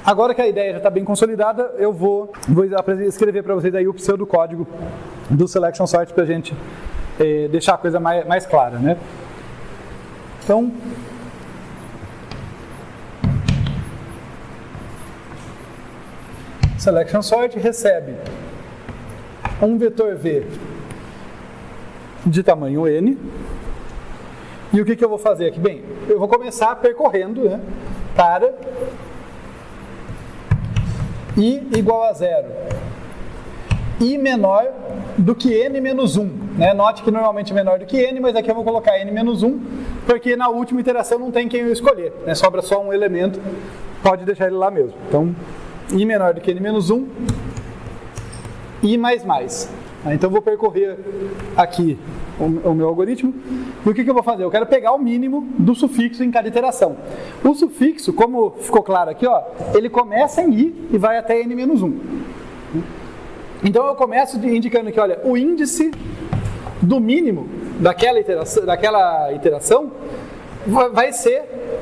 Agora que a ideia já está bem consolidada, eu vou escrever para vocês aí o pseudocódigo do Selection Sort para a gente deixar a coisa mais clara, né? Então, Selection Sort recebe um vetor V de tamanho N. E o que eu vou fazer aqui? Bem, eu vou começar percorrendo, né, para I igual a 0. I menor do que N menos 1. Né? Note que normalmente é menor do que N, mas aqui eu vou colocar N menos 1, porque na última iteração não tem quem eu escolher. Né? Sobra só um elemento, pode deixar ele lá mesmo. Então, I menor do que N menos 1, I mais mais. Então eu vou percorrer aqui o meu algoritmo. E o que eu vou fazer? Eu quero pegar o mínimo do sufixo em cada iteração. O sufixo, como ficou claro aqui, ó, ele começa em I e vai até N menos 1. Então eu começo indicando que, olha, o índice do mínimo daquela iteração vai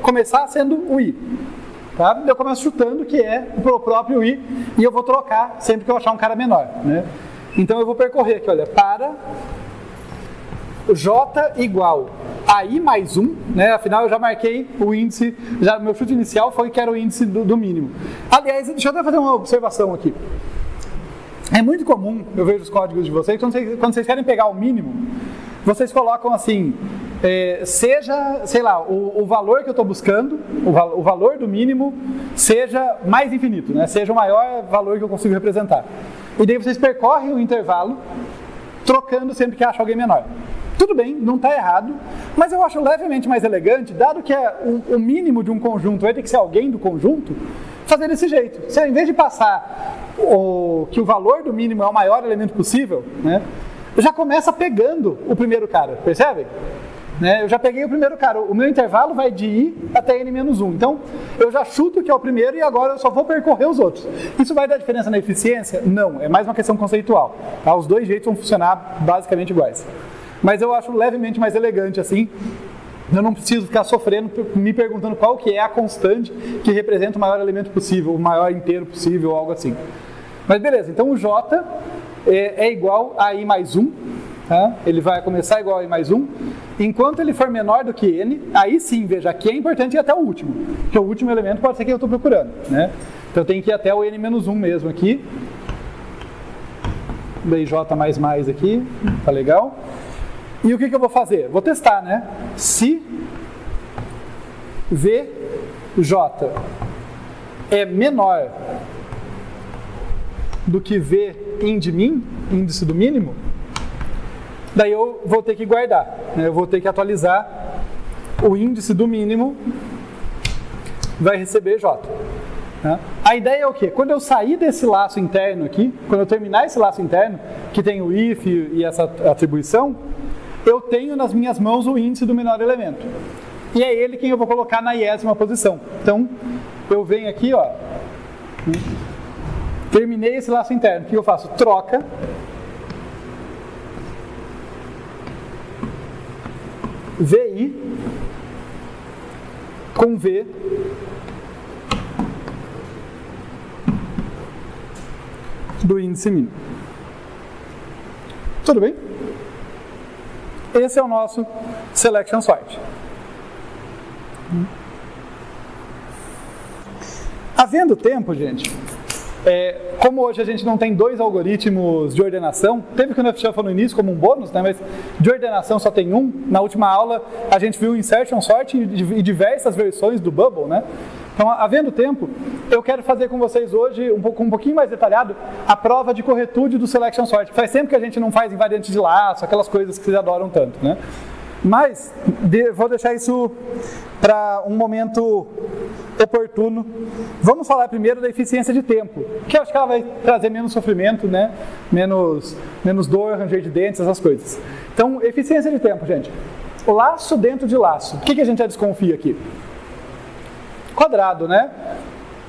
começar sendo o I. Tá? Eu começo chutando que é o próprio I e eu vou trocar sempre que eu achar um cara menor. Né? Então eu vou percorrer aqui, olha, para J igual a I mais 1, né? Afinal eu já marquei o índice, meu chute inicial foi que era o índice do mínimo. Aliás, deixa eu até fazer uma observação aqui. É muito comum, eu vejo os códigos de vocês, quando vocês querem pegar o mínimo, vocês colocam assim, seja, sei lá, o valor que eu estou buscando, o valor do mínimo, seja mais infinito, né? Seja o maior valor que eu consigo representar. E daí vocês percorrem o intervalo, trocando sempre que acha alguém menor. Tudo bem, não está errado, mas eu acho levemente mais elegante, dado que o mínimo de um conjunto vai ter que ser alguém do conjunto, fazer desse jeito. Se ao invés de passar que o valor do mínimo é o maior elemento possível, né, já começa pegando o primeiro cara, percebe? Né, eu já peguei o primeiro cara, o meu intervalo vai de I até N menos 1, então eu já chuto que é o primeiro e agora eu só vou percorrer os outros. Isso vai dar diferença na eficiência? Não, é mais uma questão conceitual. Tá? Os dois jeitos vão funcionar basicamente iguais. Mas eu acho levemente mais elegante assim. Eu não preciso ficar sofrendo, me perguntando qual que é a constante que representa o maior elemento possível, o maior inteiro possível, ou algo assim. Mas beleza, então o J é igual a I mais 1. Tá? Ele vai começar igual a I mais 1. Enquanto ele for menor do que N, aí sim, veja, aqui é importante ir até o último. Porque o último elemento pode ser quem eu estou procurando. Né? Então eu tenho que ir até o N menos 1 mesmo aqui. J mais aqui, tá legal. E o que eu vou fazer? Vou testar, né? Se VJ é menor do que V índice índice do mínimo, daí eu vou ter que guardar, né? Eu vou ter que atualizar o índice do mínimo, vai receber J. Né? A ideia é o quê? Quando eu sair desse laço interno aqui, quando eu terminar esse laço interno, que tem o if e essa atribuição, eu tenho nas minhas mãos o índice do menor elemento. E é ele quem eu vou colocar na 10ª posição. Então, eu venho aqui, ó, terminei esse laço interno. O que eu faço? Troca VI com V do índice mínimo. Tudo bem? Esse é o nosso Selection Sort. Havendo tempo, gente, como hoje a gente não tem dois algoritmos de ordenação, teve que o Shuffle no início como um bônus, né, mas de ordenação só tem um. Na última aula a gente viu Insertion Sort e diversas versões do Bubble, né? Então, havendo tempo, eu quero fazer com vocês hoje, um pouquinho mais detalhado, a prova de corretude do Selection Sort. Faz tempo que a gente não faz invariante de laço, aquelas coisas que vocês adoram tanto, né? Mas, vou deixar isso para um momento oportuno. Vamos falar primeiro da eficiência de tempo, que eu acho que ela vai trazer menos sofrimento, né? Menos dor, ranger de dentes, essas coisas. Então, eficiência de tempo, gente. Laço dentro de laço. O que a gente já desconfia aqui? Quadrado, né?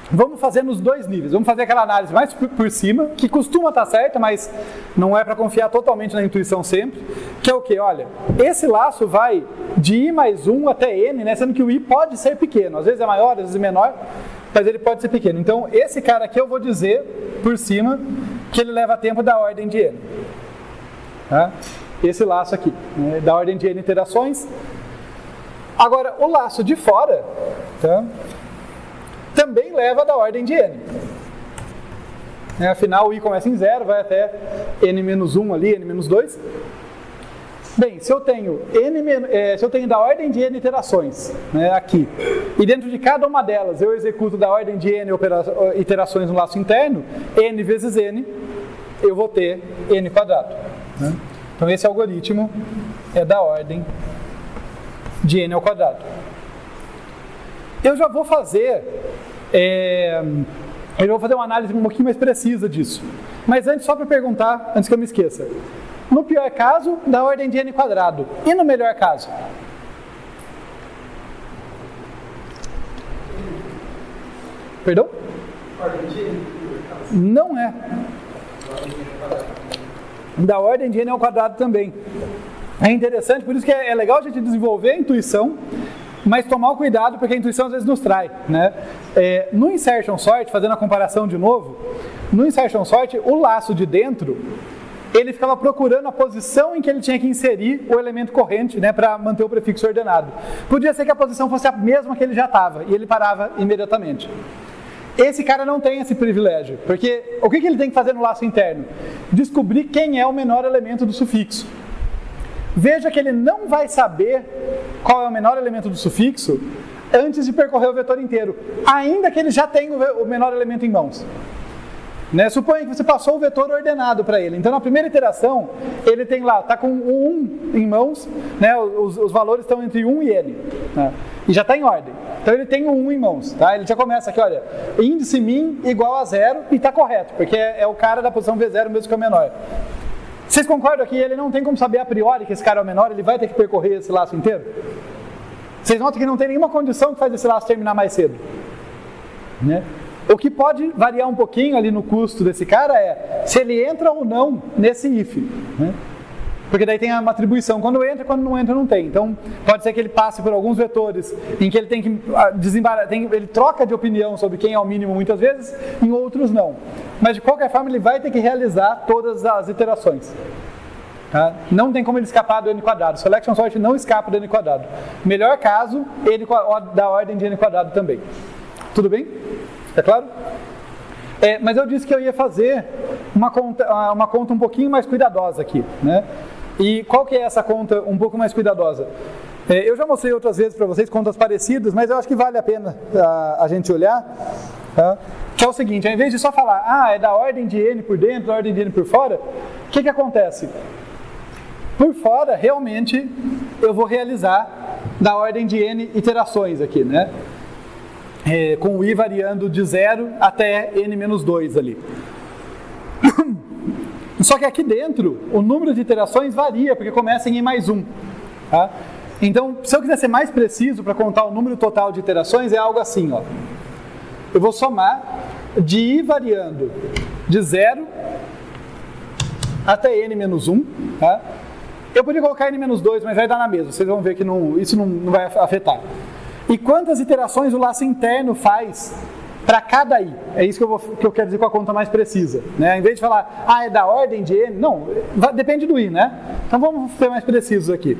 Vamos fazer nos dois níveis. Vamos fazer aquela análise mais por cima, que costuma estar certa, mas não é para confiar totalmente na intuição sempre. Que é o quê? Olha, esse laço vai de I mais 1 até N, né? Sendo que o I pode ser pequeno. Às vezes é maior, às vezes é menor. mas ele pode ser pequeno. Então, esse cara aqui eu vou dizer, por cima, que ele leva tempo da ordem de n. Tá? Esse laço aqui, né, da ordem de n iterações. Agora, o laço de fora, tá, também leva da ordem de n. Afinal, o i começa em 0, vai até n-1 ali, n-2. Bem, se eu tenho da ordem de n iterações, né, aqui, e dentro de cada uma delas eu executo da ordem de n iterações no laço interno, n vezes n, eu vou ter n quadrado. Né? Então esse algoritmo é da ordem de n ao quadrado. Eu já vou fazer uma análise um pouquinho mais precisa disso. Mas antes, só para perguntar, antes que eu me esqueça. No pior caso, da ordem de n quadrado. E no melhor caso? Perdão? Não é. Da ordem de n ao quadrado também. É interessante, por isso que é legal a gente desenvolver a intuição, mas tomar o cuidado, porque a intuição às vezes nos trai, né? No insertion sort, fazendo a comparação de novo, no insertion sort, o laço de dentro, ele ficava procurando a posição em que ele tinha que inserir o elemento corrente, né, para manter o prefixo ordenado. Podia ser que a posição fosse a mesma que ele já estava, e ele parava imediatamente. Esse cara não tem esse privilégio, porque o que ele tem que fazer no laço interno? Descobrir quem é o menor elemento do sufixo. Veja que ele não vai saber qual é o menor elemento do sufixo antes de percorrer o vetor inteiro, ainda que ele já tenha o menor elemento em mãos. Né? Suponha que você passou o vetor ordenado para ele. Então, na primeira iteração, ele tem lá, está com o 1 em mãos, né? Os valores estão entre 1 e n, né? E já está em ordem. Então, ele tem o 1 em mãos. Tá? Ele já começa aqui, olha, índice min igual a 0, e está correto, porque é o cara da posição V0 mesmo que é o menor. Vocês concordam que ele não tem como saber a priori que esse cara é o menor, ele vai ter que percorrer esse laço inteiro? Vocês notam que não tem nenhuma condição que faz esse laço terminar mais cedo, né? O que pode variar um pouquinho ali no custo desse cara é se ele entra ou não nesse if, né? Porque daí tem uma atribuição, quando entra, quando não entra não tem. Então pode ser que ele passe por alguns vetores em que ele tem que desembaraçar, ele troca de opinião sobre quem é o mínimo muitas vezes, em outros não. Mas de qualquer forma ele vai ter que realizar todas as iterações. Tá? Não tem como ele escapar do n quadrado. Selection sort não escapa do n quadrado. Melhor caso, ele da ordem de n quadrado também. Tudo bem? Tá claro? Mas eu disse que eu ia fazer uma conta um pouquinho mais cuidadosa aqui, né? E qual que é essa conta um pouco mais cuidadosa? Eu já mostrei outras vezes para vocês contas parecidas, mas eu acho que vale a pena a gente olhar, tá? Que é o seguinte, ao invés de só falar, é da ordem de n por dentro, da ordem de n por fora, o que acontece? Por fora, realmente, eu vou realizar da ordem de n iterações aqui, né? Com o i variando de 0 até n-2 ali. Só que aqui dentro, o número de iterações varia, porque começa em i mais 1. Tá? Então, se eu quiser ser mais preciso para contar o número total de iterações, é algo assim, ó. Eu vou somar de i variando de 0 até n-1. Tá? Eu podia colocar n-2, mas vai dar na mesma. Vocês vão ver que isso não vai afetar. E quantas iterações o laço interno faz para cada i? É isso que eu quero dizer com a conta mais precisa, né? Em vez de falar, é da ordem de n, não, depende do i, né? Então vamos ser mais precisos aqui.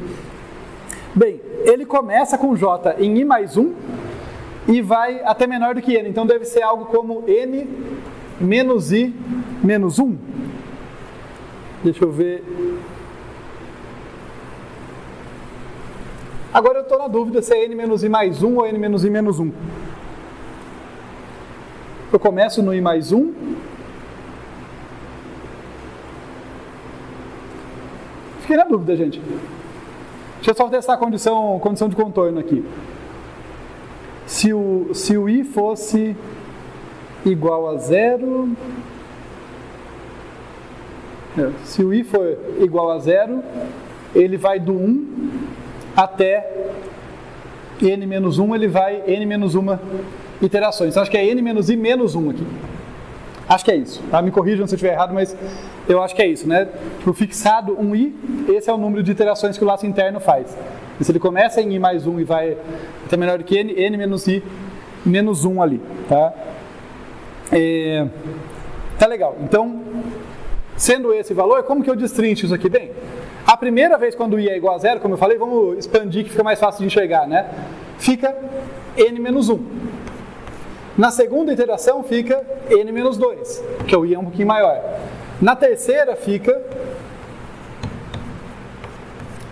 Bem, ele começa com j em i mais 1 e vai até menor do que n, então deve ser algo como n menos i menos 1. Deixa eu ver. Agora eu estou na dúvida se é n menos i mais 1 ou n menos i menos 1. Eu começo no i mais 1. Fiquei na dúvida, gente. Deixa eu só testar a condição de contorno aqui. Se o i fosse igual a 0... Se o i for igual a 0, ele vai do 1 até n-1, ele vai n-1 iterações. Então, acho que é n menos i menos 1 aqui. Acho que é isso. Tá? Me corrijam se eu estiver errado, mas eu acho que é isso, né? Tipo, fixado um i, esse é o número de iterações que o laço interno faz. E se ele começa em i mais 1 e vai até menor do que n menos i menos 1 ali, tá? Tá legal. Então, sendo esse valor, como que eu destrincho isso aqui? Bem, a primeira vez quando i é igual a zero, como eu falei, vamos expandir que fica mais fácil de enxergar, né? Fica n menos 1. Na segunda iteração fica n menos 2, que o i é um pouquinho maior. Na terceira fica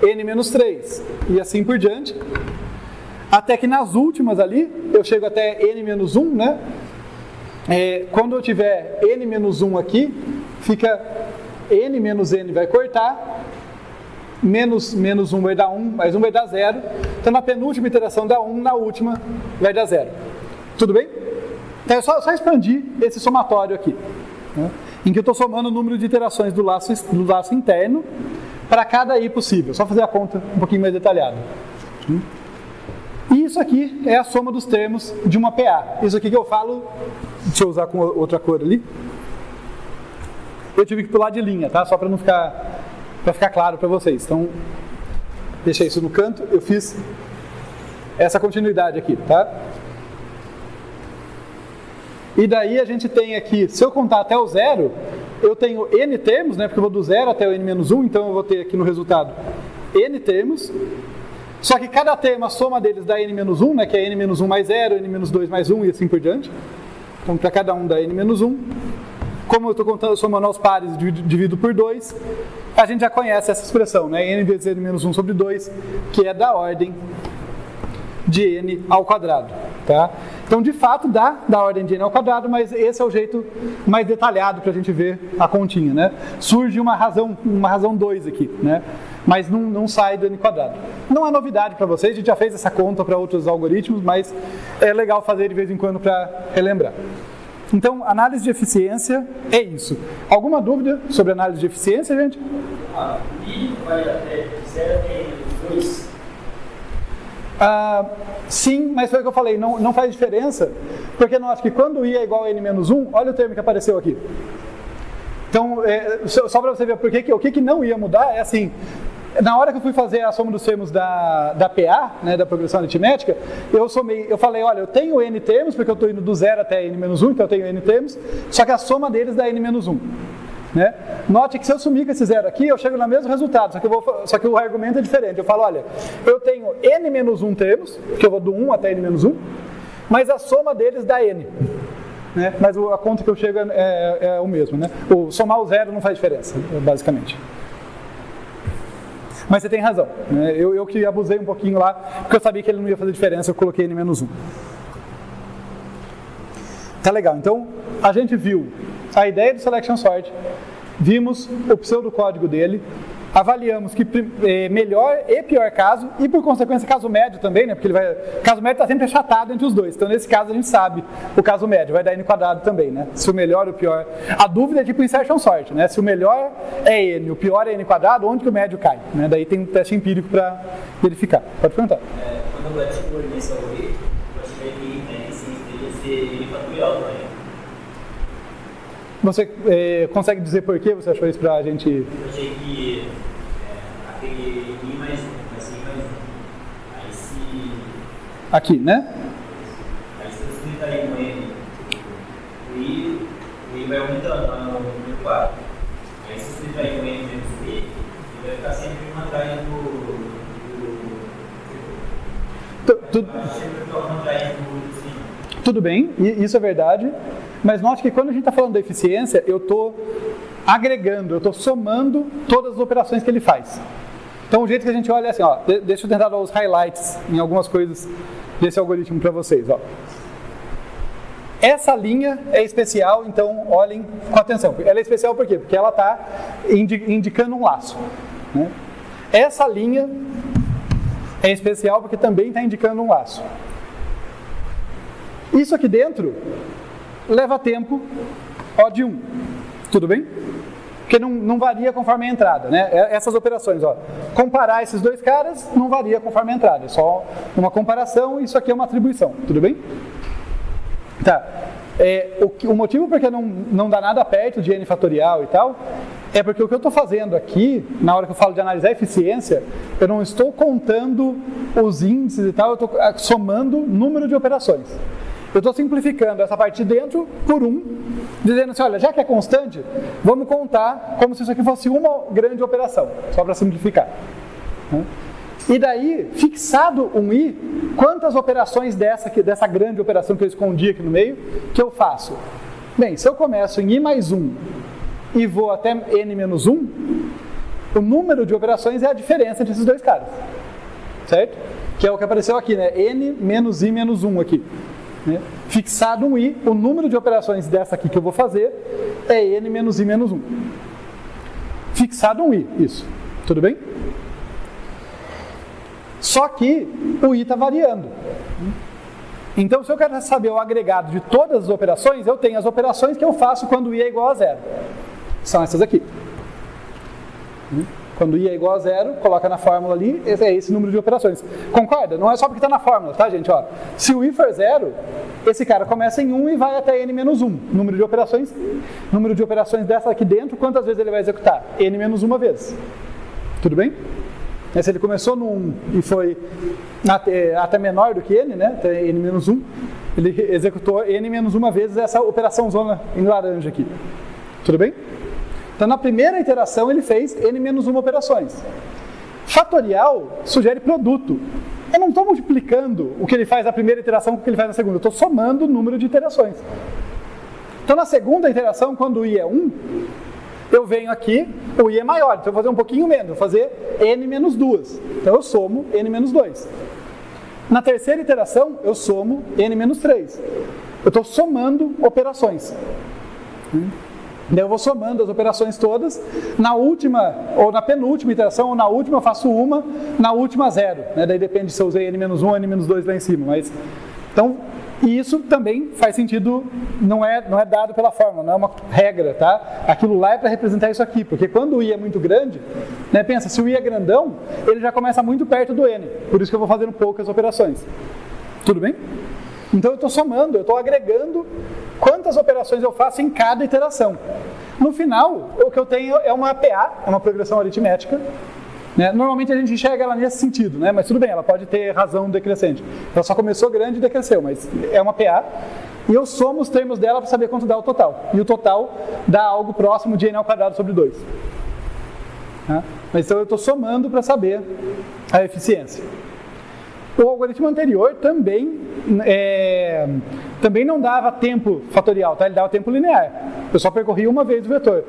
n menos 3, e assim por diante. Até que nas últimas ali, eu chego até n menos 1, né? Quando eu tiver n menos 1 aqui, fica n menos n vai cortar, menos 1 vai dar 1, mais 1 vai dar 0. Então na penúltima iteração dá 1, na última vai dar 0. Tudo bem? Então é só expandir esse somatório aqui, né? Em que eu estou somando o número de iterações do laço interno para cada i possível. Só fazer a conta um pouquinho mais detalhada. E isso aqui é a soma dos termos de uma PA. Isso aqui que eu falo, deixa eu usar com outra cor ali. Eu tive que pular de linha, tá? Só para não ficar, para ficar claro para vocês. Então, deixei isso no canto. Eu fiz essa continuidade aqui, tá? E daí a gente tem aqui, se eu contar até o zero, eu tenho n termos, né? Porque eu vou do 0 até o n menos 1, então eu vou ter aqui no resultado n termos. Só que cada termo, a soma deles dá n menos 1, né? Que é n menos 1 mais 0, n menos 2 mais 1 e assim por diante. Então, para cada um dá n menos 1. Como eu estou somando aos pares e divido por 2, a gente já conhece essa expressão, né? N vezes n menos 1 sobre 2, que é da ordem de n ao quadrado, tá? Então, de fato, dá da ordem de n ao quadrado, mas esse é o jeito mais detalhado para a gente ver a continha, né? Surge uma razão 2 aqui, né? Mas não sai do n quadrado. Não é novidade para vocês, a gente já fez essa conta para outros algoritmos, mas é legal fazer de vez em quando para relembrar. Então, análise de eficiência é isso. Alguma dúvida sobre análise de eficiência, gente? I vai até 0 até 2. Sim, mas foi o que eu falei, não faz diferença, porque nós que quando i é igual a n menos 1, olha o termo que apareceu aqui. Então, só para você ver o que não ia mudar, é assim, na hora que eu fui fazer a soma dos termos da PA, né, da progressão aritmética, eu falei, olha, eu tenho n termos, porque eu estou indo do 0 até n menos 1, então eu tenho n termos, só que a soma deles dá n menos 1. Né? Note que se eu sumir com esse zero aqui, eu chego no mesmo resultado, só que o argumento é diferente. Eu falo, olha, eu tenho n menos 1 termos, que eu vou do 1 até n menos 1, mas a soma deles dá n. Né? Mas a conta que eu chego é o mesmo. Né? Somar o zero não faz diferença, basicamente. Mas você tem razão. Né? Eu que abusei um pouquinho lá, porque eu sabia que ele não ia fazer diferença, eu coloquei n menos 1. Tá legal, então a gente viu a ideia do selection sort, vimos o pseudocódigo dele, avaliamos que melhor e pior caso, e por consequência caso médio também, né? Porque caso médio está sempre achatado entre os dois, então nesse caso a gente sabe o caso médio, vai dar n quadrado também, né? Se o melhor ou o pior, a dúvida é tipo insertion sort, né? Se o melhor é n, o pior é n quadrado, onde que o médio cai? Né? Daí tem um teste empírico para verificar. Pode perguntar. Quando eu ativou nesse algoritmo, eu achei que a eficiência deveria ser n fatorial também. Você consegue dizer por que você achou isso pra gente? Eu achei que aquele i mais 1, vai ser i mais 1. Aí se... Aqui, né? Aí se eu subtrair com n, o i vai aumentando lá no número 4. Aí se eu subtrair com n menos o i, ele vai ficar sempre uma atrás do... Tudo bem, isso é verdade, mas note que quando a gente está falando da eficiência, eu estou agregando, eu estou somando todas as operações que ele faz. Então o jeito que a gente olha é assim, ó, deixa eu tentar dar os highlights em algumas coisas desse algoritmo para vocês. Ó. Essa linha é especial, então olhem com atenção. Ela é especial por quê? Porque ela está indicando um laço. Né? Essa linha é especial porque também está indicando um laço. Isso aqui dentro leva tempo O de 1, tudo bem? Porque não varia conforme a entrada, né? Essas operações, ó, comparar esses dois caras não varia conforme a entrada, é só uma comparação, isso aqui é uma atribuição, tudo bem? Tá, o motivo porque não dá nada perto de n fatorial e tal, é porque o que eu estou fazendo aqui, na hora que eu falo de analisar a eficiência, eu não estou contando os índices e tal, eu estou somando número de operações. Eu estou simplificando essa parte de dentro por 1, dizendo assim, olha, já que é constante, vamos contar como se isso aqui fosse uma grande operação, só para simplificar. E daí, fixado um i, quantas operações dessa grande operação que eu escondi aqui no meio, que eu faço? Bem, se eu começo em i mais 1 e vou até n menos 1, o número de operações é a diferença desses dois caras, certo? Que é o que apareceu aqui, né? N menos i menos 1 aqui. Né? Fixado um i, o número de operações dessa aqui que eu vou fazer é n menos i menos 1. Fixado um i, isso. Tudo bem? Só que o i está variando. Então, se eu quero saber o agregado de todas as operações, eu tenho as operações que eu faço quando i é igual a 0. São essas aqui. Quando i é igual a 0, coloca na fórmula ali, é esse número de operações. Concorda? Não é só porque está na fórmula, tá, gente? Ó, se o i for 0, esse cara começa em 1 e vai até n menos 1. Número de operações dessa aqui dentro, quantas vezes ele vai executar? N menos 1 vezes. Tudo bem? Se ele começou no 1 e foi até menor do que n, né? Até n menos 1, ele executou n menos 1 vezes essa operação zona em laranja aqui. Tudo bem? Então, na primeira iteração, ele fez n menos 1 operações. Fatorial sugere produto. Eu não estou multiplicando o que ele faz na primeira iteração com o que ele faz na segunda. Eu estou somando o número de iterações. Então, na segunda iteração, quando o i é 1, eu venho aqui, o i é maior. Então, eu vou fazer um pouquinho menos. Vou fazer n menos 2. Então, eu somo n menos 2. Na terceira iteração, eu somo n menos 3. Eu estou somando operações. Daí eu vou somando as operações todas, na última, ou na penúltima iteração, ou na última eu faço uma, na última 0. Né? Daí depende se eu usei n menos 1 ou n menos 2 lá em cima. Mas, então, e isso também faz sentido, não é dado pela fórmula, não é uma regra, tá? Aquilo lá é para representar isso aqui, porque quando o i é muito grande, né, pensa, se o i é grandão, ele já começa muito perto do n, por isso que eu vou fazendo poucas operações. Tudo bem? Então eu estou somando, eu estou agregando quantas operações eu faço em cada iteração. No final, o que eu tenho é uma PA, é uma progressão aritmética. Né? Normalmente a gente enxerga ela nesse sentido, né? Mas tudo bem, ela pode ter razão decrescente. Ela só começou grande e decresceu, mas é uma PA. E eu somo os termos dela para saber quanto dá o total. E o total dá algo próximo de n ao quadrado sobre 2. Tá? Mas então eu estou somando para saber a eficiência. O algoritmo anterior também não dava tempo fatorial, tá? Ele dava tempo linear. Eu só percorria uma vez o vetor.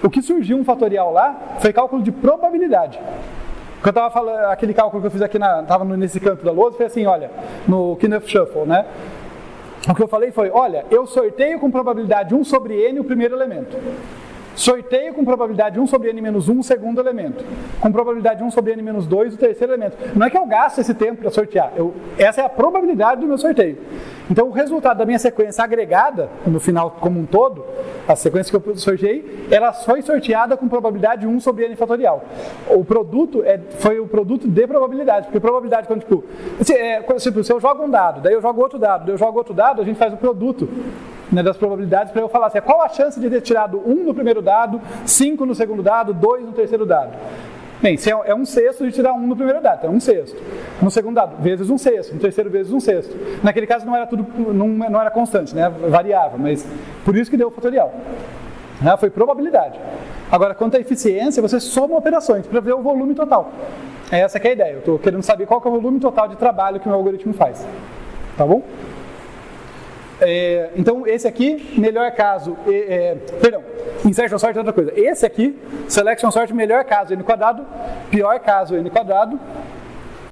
O que surgiu um fatorial lá foi cálculo de probabilidade. Eu estava falando, aquele cálculo que eu fiz aqui, estava nesse canto da lousa, foi assim, olha, no Knuth Shuffle, né? O que eu falei foi, olha, eu sorteio com probabilidade 1 sobre n o primeiro elemento. Sorteio com probabilidade 1 sobre n menos 1 o segundo elemento. Com probabilidade 1 sobre n menos 2 o terceiro elemento. Não é que eu gasto esse tempo para sortear. Essa é a probabilidade do meu sorteio. Então o resultado da minha sequência agregada, no final como um todo, a sequência que eu sorteei, ela foi sorteada com probabilidade 1 sobre n fatorial. O produto foi o produto de probabilidade. Porque probabilidade, quando se eu jogo um dado, daí eu jogo outro dado, daí eu jogo outro dado, a gente faz o produto, né, das probabilidades para eu falar assim, qual a chance de ter tirado 1 no primeiro dado, 5 no segundo dado, 2 no terceiro dado. Bem, se é 1/6 de tirar 1 no primeiro dado, então 1/6. No segundo dado, vezes 1/6. No terceiro, vezes 1/6. Naquele caso não era tudo, não era constante, né, variava, mas por isso que deu o fatorial. Foi probabilidade. Agora, quanto à eficiência, você soma operações para ver o volume total. Essa que é a ideia. Eu estou querendo saber qual que é o volume total de trabalho que o meu algoritmo faz. Tá bom? Então, esse aqui, melhor caso, insertion sort é outra coisa. Esse aqui, selection sort, melhor caso, n², pior caso, n²,